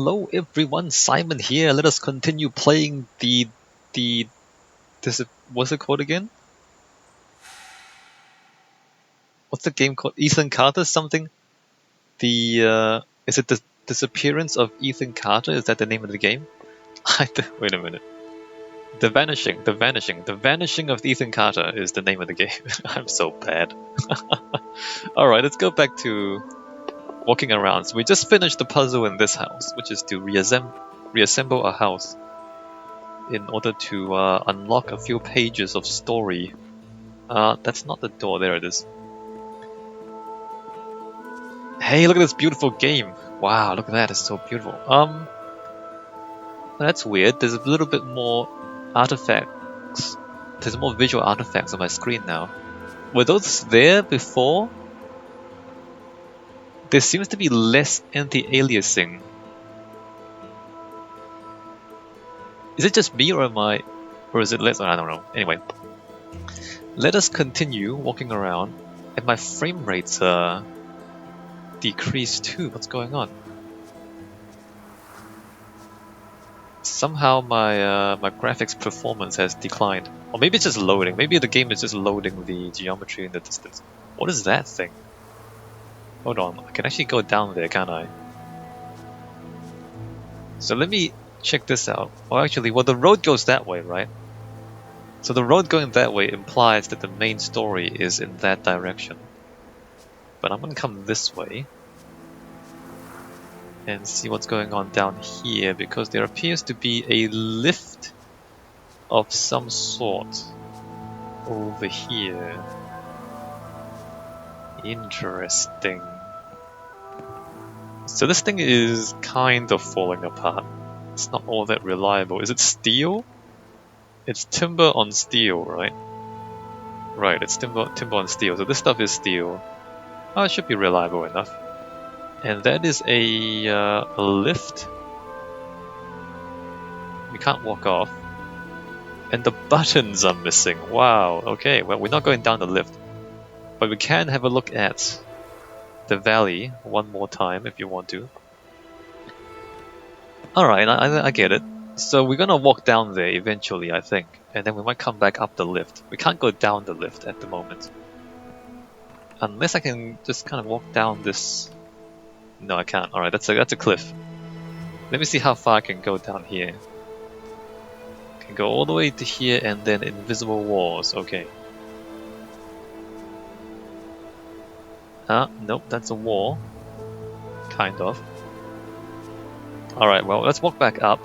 hello everyone, Simon here. Let us continue playing what's it called again? What's the game called? Ethan Carter something? Is it the disappearance of Ethan Carter? Is that the name of the game? Wait a minute. The Vanishing of Ethan Carter is the name of the game. I'm so bad. Alright, let's go back to walking around. So we just finished the puzzle in this house, which is to reassemble a house in order to unlock a few pages of story. That's not the door, there it is. Hey, look at this beautiful game. Wow, look at that, it's so beautiful. That's weird, there's a little bit more artifacts. There's more visual artifacts on my screen now. Were those there before? There seems to be less anti-aliasing. Is it just me or is it less? I don't know. Anyway, let us continue walking around, and my frame rates decreased too. What's going on? Somehow my graphics performance has declined, or maybe it's just loading. Maybe the game is just loading the geometry in the distance. What is that thing? Hold on, I can actually go down there, can't I? So let me check this out. Well, actually, the road goes that way, right? So the road going that way implies that the main story is in that direction. But I'm gonna come this way and see what's going on down here, because there appears to be a lift of some sort over here. Interesting. So this thing is kind of falling apart. It's not all that reliable. Is it steel? It's timber on steel, right? Right, it's timber on steel. So this stuff is steel. Oh, it should be reliable enough. And that is a lift. We can't walk off. And the buttons are missing. Wow, okay, well, we're not going down the lift. But we can have a look at the valley one more time if you want to. Alright, I get it. So we're gonna walk down there eventually, I think. And then we might come back up the lift. We can't go down the lift at the moment. Unless I can just kind of walk down this... No, I can't. Alright, that's a cliff. Let me see how far I can go down here. I can go all the way to here and then invisible walls. Okay. Nope, that's a wall. Kind of. Alright, well, let's walk back up.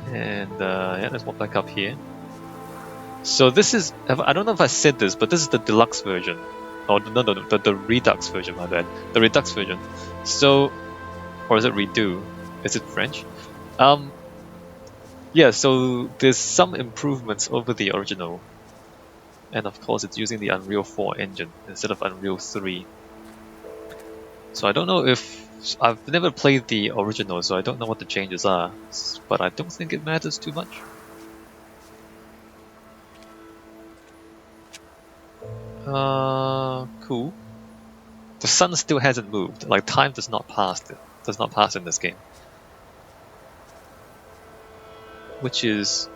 And, yeah, let's walk back up here. So this is... I don't know if I said this, but this is the deluxe version. Oh, no, the Redux version, my bad. The Redux version. So... Or is it Redo? Is it French? Yeah, so there's some improvements over the original. And of course it's using the Unreal 4 engine instead of Unreal 3. So I don't know if... I've never played the original, so I don't know what the changes are. But I don't think it matters too much. Cool. The sun still hasn't moved. Like, time does not pass in this game. Which is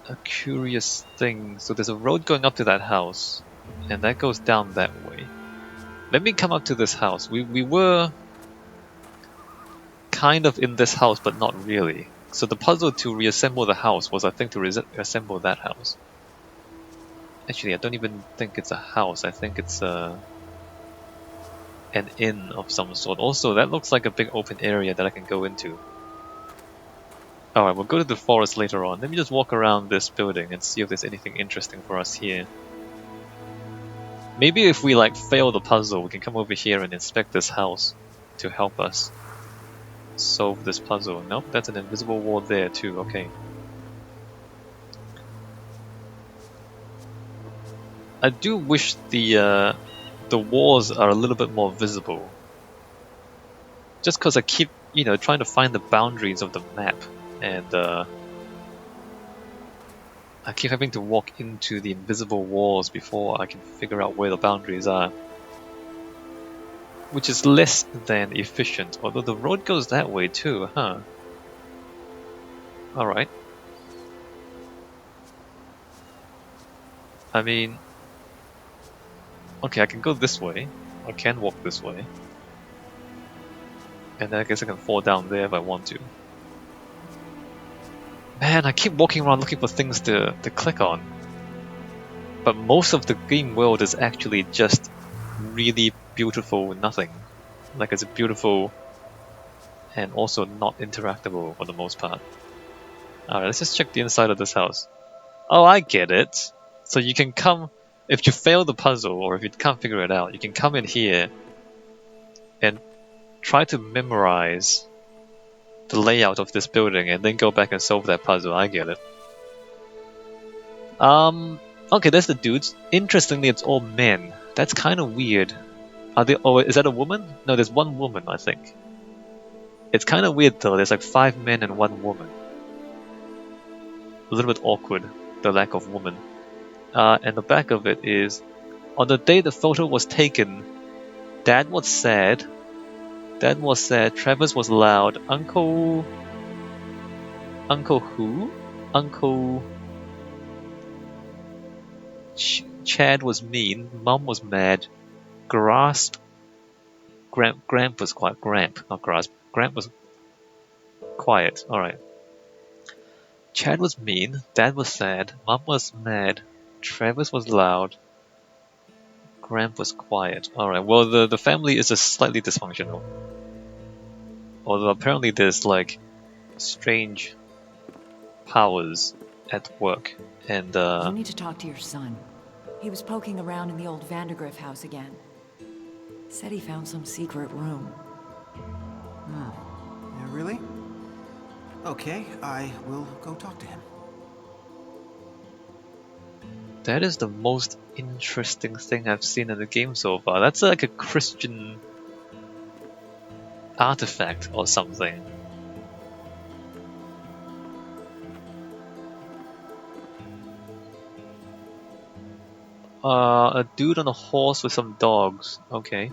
a curious thing. So there's a road going up to that house, and that goes down that way. Let me come up to this house. We were kind of in this house, but not really. So the puzzle to reassemble the house was, I think, to reassemble that house. Actually, I don't even think it's a house. I think it's an inn of some sort. Also, that looks like a big open area that I can go into. Alright, we'll go to the forest later on. Let me just walk around this building and see if there's anything interesting for us here. Maybe if we fail the puzzle, we can come over here and inspect this house to help us solve this puzzle. Nope, that's an invisible wall there too, okay. I do wish the walls are a little bit more visible. Just because I keep, trying to find the boundaries of the map. And I keep having to walk into the invisible walls before I can figure out where the boundaries are. which is less than efficient. Although the road goes that way too, huh? Alright. I mean... Okay, I can go this way. I can walk this way. And then I guess I can fall down there if I want to. Man, I keep walking around looking for things to click on. But most of the game world is actually just really beautiful nothing. Like it's beautiful and also not interactable for the most part. Alright, let's just check the inside of this house. Oh, I get it. So you can come, if you fail the puzzle or if you can't figure it out, you can come in here and try to memorize the layout of this building and then go back and solve that puzzle. I get it. Okay, there's the dudes. Interestingly, it's all men. That's kind of weird. Are they? Oh, is that a woman? No, there's one woman, I think. It's kind of weird though. There's like 5 men and 1 woman. A little bit awkward, the lack of woman. And the back of it is, on the day the photo was taken, Dad was sad. Dad was sad. Travis was loud. Uncle who? Uncle Chad was mean. Mom was mad. Grasp. Gramp was quiet. Gramp, not grasp. Gramp was quiet. Alright. Chad was mean. Dad was sad. Mom was mad. Travis was loud. Gramp was quiet. Alright, well the family is just slightly dysfunctional. Although apparently there's like strange powers at work. And You need to talk to your son. He was poking around in the old Vandergriff house again. Said he found some secret room. Yeah, really? Okay, I will go talk to him. that is the most interesting thing I've seen in the game so far. That's like a Christian artifact or something. A dude on a horse with some dogs. Okay.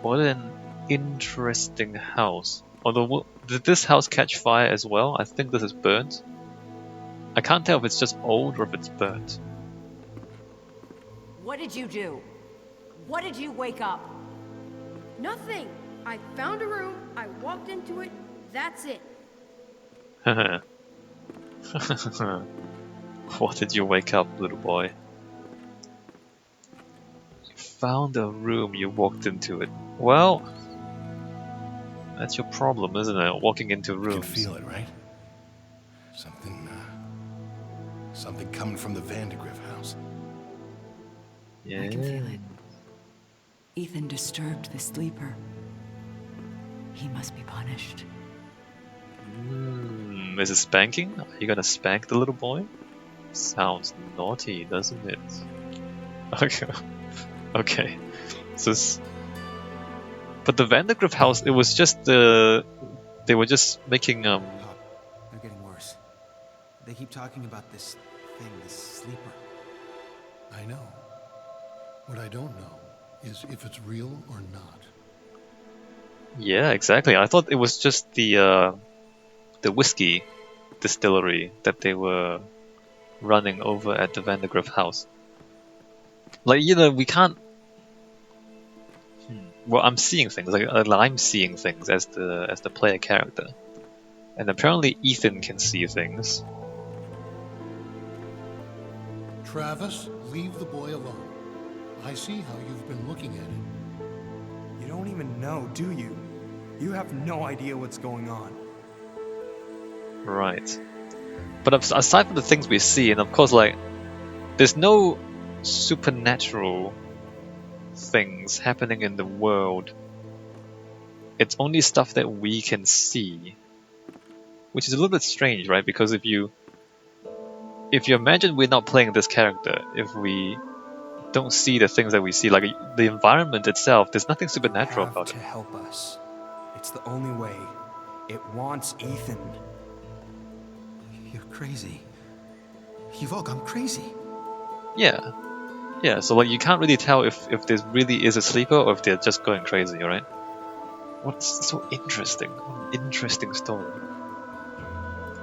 What an interesting house. Although, did this house catch fire as well? I think this is burnt. I can't tell if it's just old or if it's burnt. What did you do? What did you wake up? Nothing. I found a room, I walked into it, that's it. What did you wake up, little boy? You found a room, you walked into it. Well, that's your problem, isn't it? Walking into rooms. You can feel it, right? Something coming from the Vandergriff house. Yeah. I can feel it. Ethan disturbed the sleeper. He must be punished. Is it spanking? Are you gonna spank the little boy? Sounds naughty, doesn't it? Okay. Okay. But the Vandergriff house, it was just they were just making Pop, they're getting worse. They keep talking about this thing, this sleeper. I know. What I don't know is if it's real or not. Yeah, exactly. I thought it was just the whiskey distillery that they were running over at the Vandergriff house. Like, you know, we can't. Well, I'm seeing things. Like I'm seeing things as the player character, and apparently Ethan can see things. Travis, leave the boy alone. I see how you've been looking at it. You don't even know, do you? You have no idea what's going on. Right. But aside from the things we see, and of course, like, there's no supernatural things happening in the world. It's only stuff that we can see, which is a little bit strange, right? Because if you imagine we're not playing this character, if we don't see the things that we see, like the environment itself, there's nothing supernatural about to it. help us. It's the only way. It wants Ethan. You're crazy. You've all gone crazy. Yeah. Yeah, so like you can't really tell if this really is a sleeper or if they're just going crazy, right? What's so interesting? What an interesting story.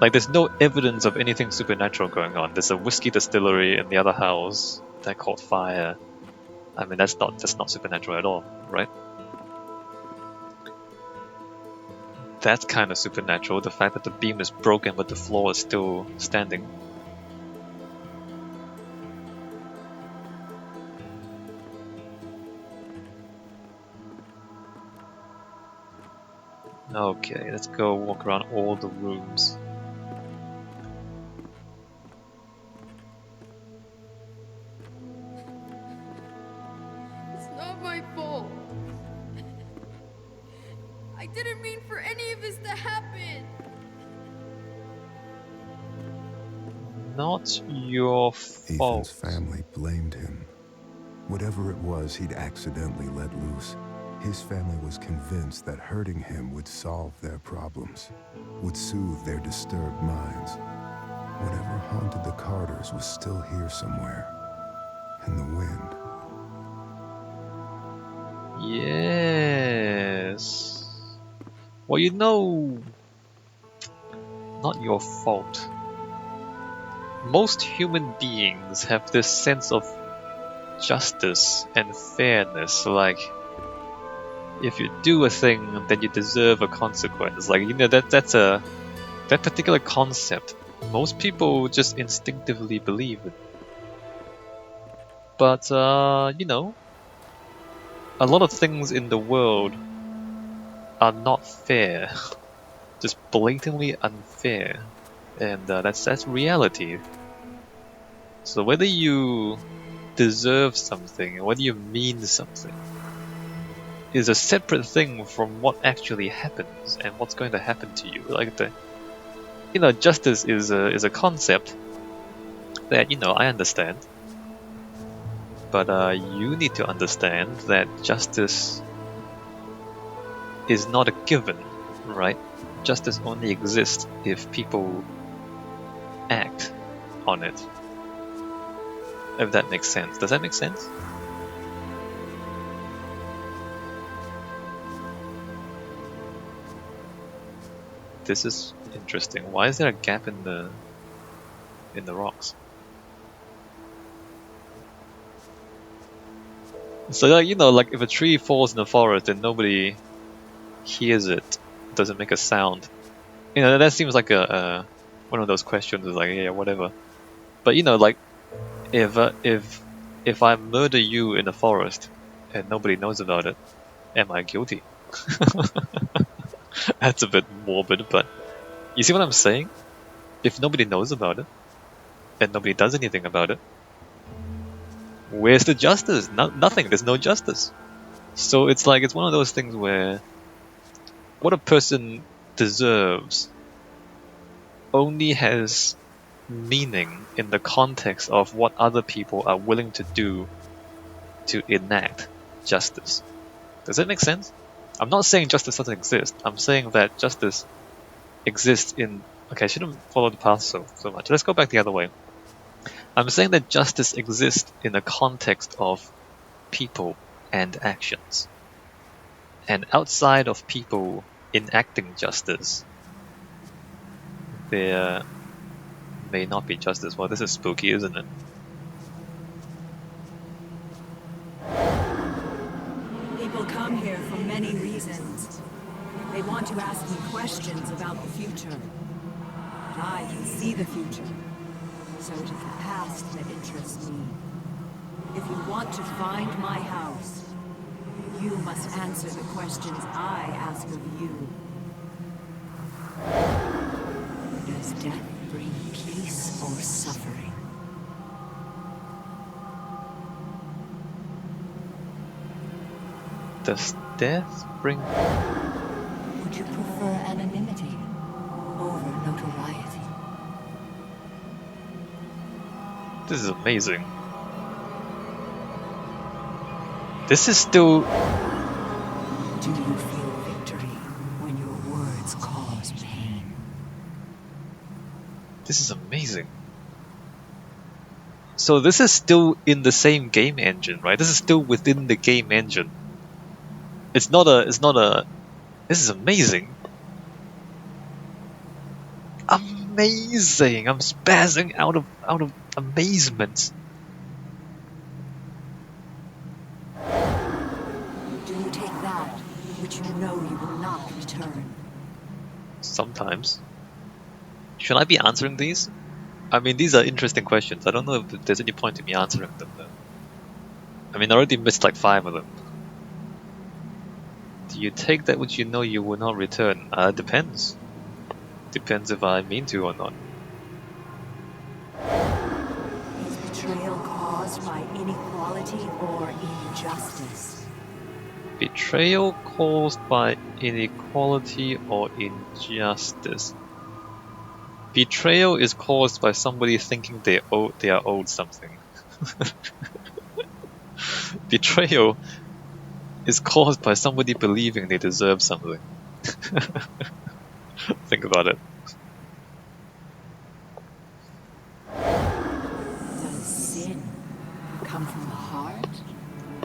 Like there's no evidence of anything supernatural going on. There's a whiskey distillery in the other house that caught fire. I mean that's not supernatural at all, right? That's kind of supernatural, the fact that the beam is broken but the floor is still standing. Okay, let's go walk around all the rooms. It's not my fault. I didn't mean for any of this to happen. Not your fault. Ethan's family blamed him. Whatever it was he'd accidentally let loose, his family was convinced that hurting him would solve their problems, would soothe their disturbed minds. Whatever haunted the Carters was still here somewhere, in the wind. Yes. Well, you know, not your fault. Most human beings have this sense of justice and fairness, like if you do a thing, then you deserve a consequence. Like, you know, that particular concept, most people just instinctively believe it. But you know, a lot of things in the world are not fair, just blatantly unfair, and that's reality. So whether you deserve something, whether you mean something, is a separate thing from what actually happens and what's going to happen to you. Like justice is a concept that I understand, but you need to understand that justice is not a given, right? Justice only exists if people act on it. If that makes sense. Does that make sense? This is interesting. Why is there a gap in the rocks? So like if a tree falls in the forest and nobody hears it, doesn't make a sound. That seems like a one of those questions. Is like, yeah, whatever. But like if I murder you in the forest and nobody knows about it, am I guilty? That's a bit morbid, but you see what I'm saying? If nobody knows about it and nobody does anything about it, where's the justice? Nothing. There's no justice. So it's like it's one of those things where what a person deserves only has meaning in the context of what other people are willing to do to enact justice. Does that make sense? I'm not saying justice doesn't exist. I'm saying that justice exists in... Okay, I shouldn't follow the path so much. Let's go back the other way. I'm saying that justice exists in the context of people and actions. And outside of people enacting justice, there may not be justice. Well, this is spooky, isn't it? People come here for many reasons. They want to ask me questions about the future. But I can see the future. So it is the past that interests me. If you want to find my house, you must answer the questions I ask of you. Does death bring peace or suffering? Does death bring... Would you prefer anonymity over notoriety? This is amazing. This is still... Do you feel victory when your words cause pain? This is amazing. So So this is still in the same game engine, right? This is still within the game engine. It's not a. This is amazing. Amazing! I'm spazzing out of amazement. Do you take that, which you know you will not return? Sometimes. Should I be answering these? I mean, these are interesting questions. I don't know if there's any point in me answering them though. I mean, I already missed like 5 of them. Do you take that which you know you will not return? Depends. Depends if I mean to or not. Is betrayal caused by inequality or injustice? Betrayal caused by inequality or injustice. Betrayal is caused by somebody thinking they are owed something. Betrayal is caused by somebody believing they deserve something. Think about it. Does sin come from the heart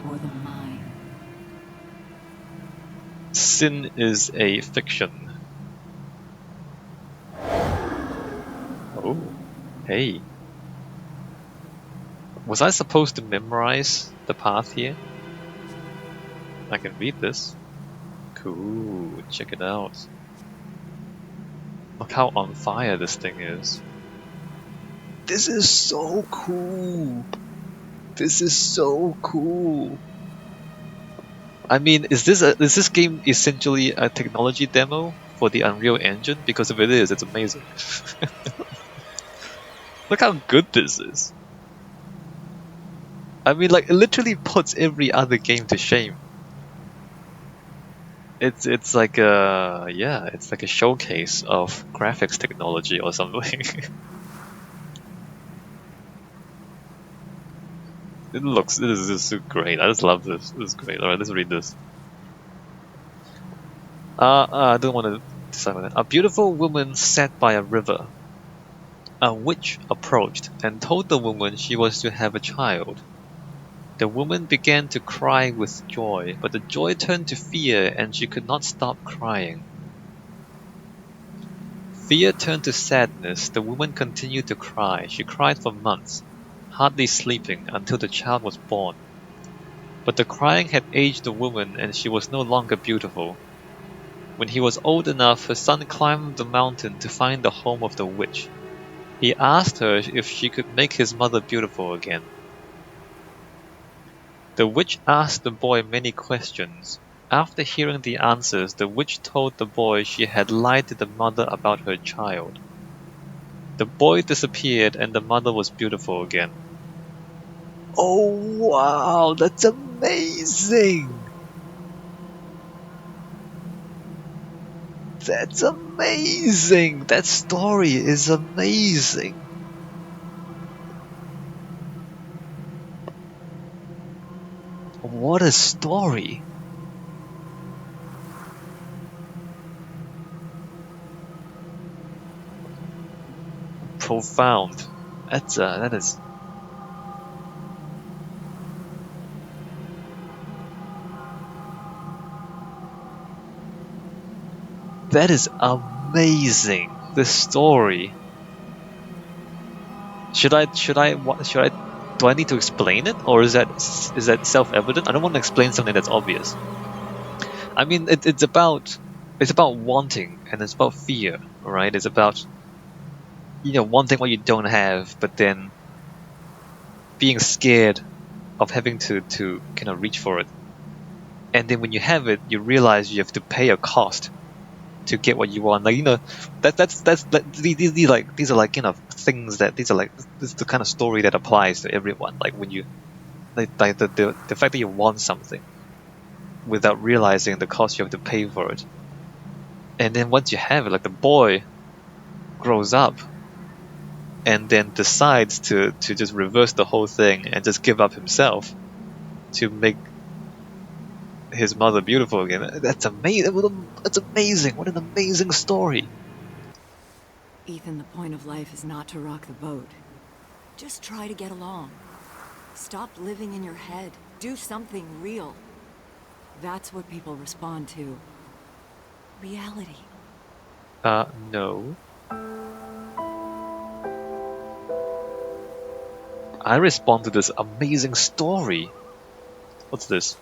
or the mind? Sin is a fiction. Oh, hey. Was I supposed to memorize the path here? I can read this. Cool, check it out. Look how on fire this thing is. This is so cool! This is so cool! I mean, is this game essentially a technology demo for the Unreal Engine? Because if it is, it's amazing. Look how good this is. I mean, like, it literally puts every other game to shame. It's like a it's like a showcase of graphics technology or something. This is so great. I just love this. This is great. Alright, let's read this. I don't want to decide on that. A beautiful woman sat by a river. A witch approached and told the woman she was to have a child. The woman began to cry with joy, but the joy turned to fear and she could not stop crying. Fear turned to sadness. The woman continued to cry. She cried for months, hardly sleeping, until the child was born. But the crying had aged the woman and she was no longer beautiful. When he was old enough, her son climbed the mountain to find the home of the witch. He asked her if she could make his mother beautiful again. The witch asked the boy many questions. After hearing the answers, the witch told the boy she had lied to the mother about her child. The boy disappeared and the mother was beautiful again. Oh wow, that's amazing! That's amazing! That story is amazing! What a story! Profound. That is. That is amazing. The story. Should I? Do I need to explain it, or is that self-evident? I don't want to explain something that's obvious. I mean, it's about wanting, and it's about fear, right? It's about wanting what you don't have, but then being scared of having to kind of reach for it. And then when you have it, you realize you have to pay a cost to get what you want. Like these are like things that this is the kind of story that applies to everyone. Like when you the fact that you want something without realizing the cost you have to pay for it, and then once you have it, like the boy grows up and then decides to just reverse the whole thing and just give up himself to make his mother beautiful again. That's amazing. That's amazing. What an amazing story. Ethan, the point of life is not to rock the boat. Just try to get along. Stop living in your head. Do something real. That's what people respond to. Reality. No. I respond to this amazing story. What's this?